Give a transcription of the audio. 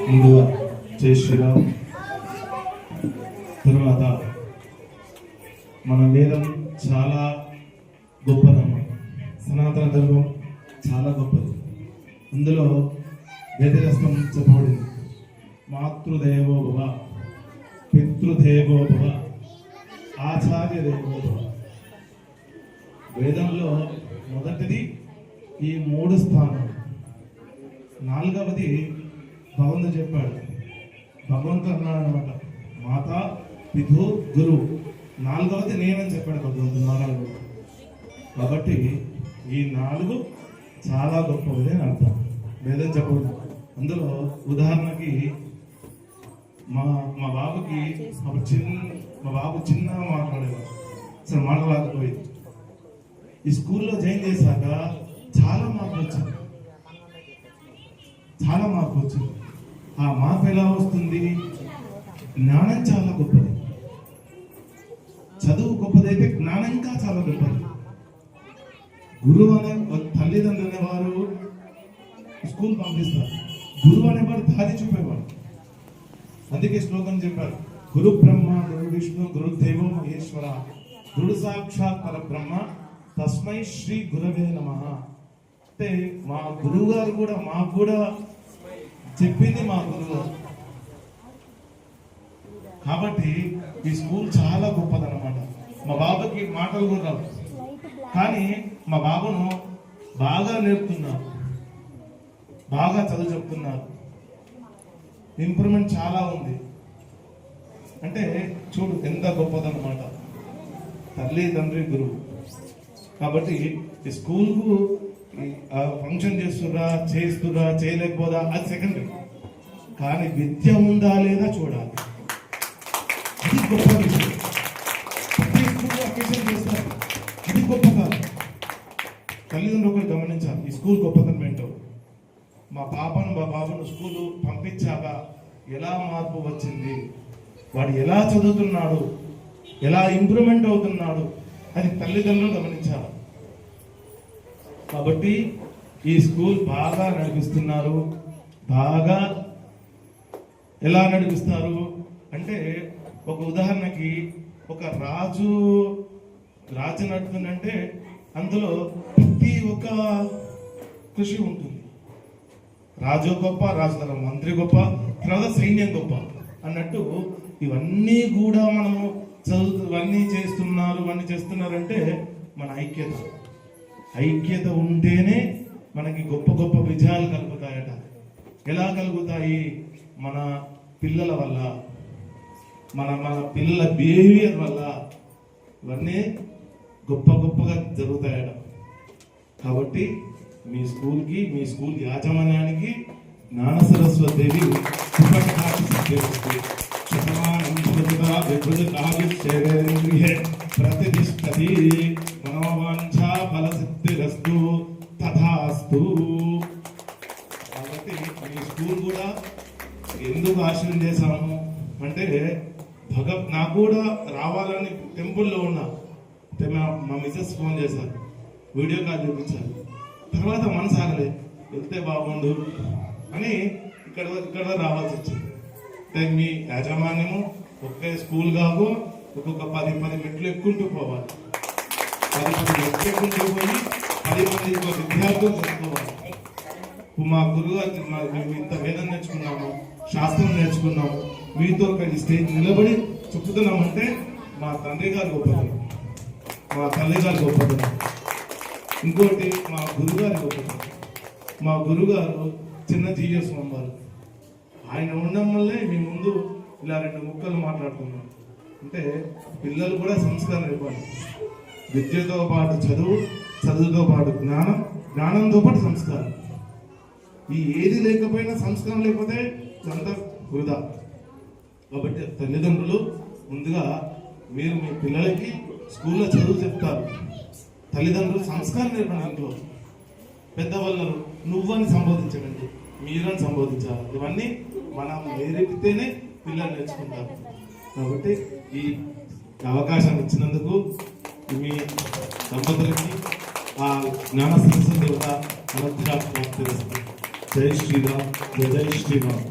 ముందుగా జై శ్రీరామ్. తర్వాత మన వేదం చాలా గొప్పదన్నమాట. సనాతన ధర్మం చాలా గొప్పది. అందులో వేదరస్తం చెప్పబడింది. మాతృదేవో భవ, పితృదేవో భవ, ఆచార్య దేవో భవ. వేదంలో మొదటిది ఈ 3 స్థానం. 4వది భగవంతుడు చెప్పాడు. భగవంతుడు అన్నాడు అనమాట, మాత పితు గురు. 4వది నేనని చెప్పాడు భగవంతుడు నారాయణుడు. కాబట్టి ఈ 4 చాలా గొప్పది అని అర్థం. వేదం చెప్పదు. అందులో ఉదాహరణకి మా బాబుకి మా బాబు చిన్నగా మాట్లాడేవాడు, అసలు మాట్లాడకపోయేది. ఈ స్కూల్లో జాయిన్ చేశాక చాలా మార్పు వచ్చింది. ఆ మార్పు ఎలా వస్తుంది? జ్ఞానం చాలా గొప్పది. చదువు గొప్పదైతే జ్ఞానం ఇంకా చాలా గొప్పది. గురువు అనే తల్లిదండ్రులు అనేవారు స్కూల్ పంపిస్తారు. గురువు అనేవాడు దారి చూపేవాడు. అందుకే శ్లోకం చెప్పారు, గురు బ్రహ్మ గురు విష్ణు గురుదేవో మహేశ్వర గురు సాక్షాత్ పరబ్రహ్మ తస్మై శ్రీ గురవే నమః. అంటే మా గురువు గారు కూడా మాకు కూడా చెప్పింది మా గురువు. కాబట్టి ఈ స్కూల్ చాలా గొప్పదన్నమాట. మా బాబుకి మాటలు కూడా రావు, కానీ మా బాబును బాగా నేర్పుతున్నారు, బాగా చదువు చెప్తున్నారు. ఇంప్రూవ్మెంట్ చాలా ఉంది. అంటే చూడు ఎంత గొప్పదన్నమాట. తల్లి తండ్రి గురువు. కాబట్టి ఈ స్కూల్కు ఫంక్షన్ చేస్తురా చేయలేకపోదా అది సెకండరీ, కానీ విద్య ఉందా లేదా చూడాలి. అది గొప్ప విషయం. ప్రతి స్కూల్లో అకేషన్ చేస్తారు, ఇది గొప్ప కాదు. తల్లిదండ్రులు ఒకటి గమనించాలి ఈ స్కూల్ గొప్పతనం ఏంటో. మా బాబును స్కూలు పంపించాక ఎలా మార్పు వచ్చింది, వాడు ఎలా చదువుతున్నాడు, ఎలా ఇంప్రూవ్మెంట్ అవుతున్నాడు, అది తల్లిదండ్రులు గమనించాలి. కాబట్టి ఈ స్కూల్ బాగా నడిపిస్తున్నారు. బాగా ఎలా నడిపిస్తారు అంటే, ఒక ఉదాహరణకి ఒక రాజు నడుపుతుందంటే అందులో ప్రతి ఒక్క కృషి ఉంటుంది. రాజు గొప్ప, రాజుధర మంత్రి గొప్ప, తర్వాత సైన్యం గొప్ప అన్నట్టు ఇవన్నీ కూడా మనము ఇవన్నీ చేస్తున్నారంటే మన ఐక్యత ఉంటేనే మనకి గొప్ప గొప్ప విజయాలు కలుగుతాయట. ఎలా కలుగుతాయి? మన పిల్లల వల్ల, మన పిల్లల బిహేవియర్ వల్ల ఇవన్నీ గొప్పగా జరుగుతాయట. కాబట్టి మీ స్కూల్ యాజమాన్యానికి జ్ఞాన సరస్వతి దేవి ప్రతిష్టతి మనోవాంఛా ఫలసిద్ధిరస్తు తథాస్తు. కాబట్టి మీ స్కూల్ కూడా ఎందుకు ఆశ్రయం చేశాము అంటే, నాకు కూడా రావాలని టెంపుల్లో ఉన్నా. మా మిసెస్ ఫోన్ చేశారు, వీడియో కాల్ చూపించారు. తర్వాత మనసు ఆగలే, వెళ్తే బాగుండు అని ఇక్కడ రావాల్సి వచ్చింది. అంటే మీ యాజమాన్యము ఒకే స్కూల్ కాదు, ఒక్కొక్క 10 మెట్లు ఎక్కుంటూ పోవాలి. 10 మెట్లు ఎక్కుంటూ పోయి 10 మంది విద్యార్థులు చదువుకోవాలి. మా గురువు మేము ఇంత వేదం నేర్చుకున్నాము, శాస్త్రం నేర్చుకున్నాము, మీతో ఒక స్టేజ్ నిలబడి చెప్పుతున్నామంటే మా తండ్రి గారు గొప్పతనం, మా తల్లి గారు గొప్పతనం. ఇంకోటి మా గురుగారి గొప్పతనం. మా గురుగారు చిన్న జీఎస్ స్వామి. ఆయన ఉండడం వల్లే మీ ముందు ఇలా 2 ముక్కలు మాట్లాడుతున్నాం. అంటే పిల్లలు కూడా సంస్కారం ఇవ్వాలి. విద్యతో పాటు చదువుతో పాటు జ్ఞానంతో పాటు సంస్కారం. ఈ ఏది లేకపోయినా సంస్కారం లేకపోతే అంతా వృధా. కాబట్టి తల్లిదండ్రులు ముందుగా మీరు మీ పిల్లలకి స్కూల్లో చదువు చెప్తారు. తల్లిదండ్రులు సంస్కారం నేర్పండి. ఇంట్లో పెద్దవాళ్ళు నువ్వని సంబోధించకండి, మీరని సంబోధించాలి. ఇవన్నీ మనం నేర్పితేనే పిల్లలు నేర్చుకుంటారు. కాబట్టి ఈ అవకాశం ఇచ్చినందుకు మీ దంపతులకి ఆ జ్ఞాన సరస్వతి దేవత అనుగ్రహ ప్రాప్తి. జై శ్రీరామ్, జై శ్రీరామ్.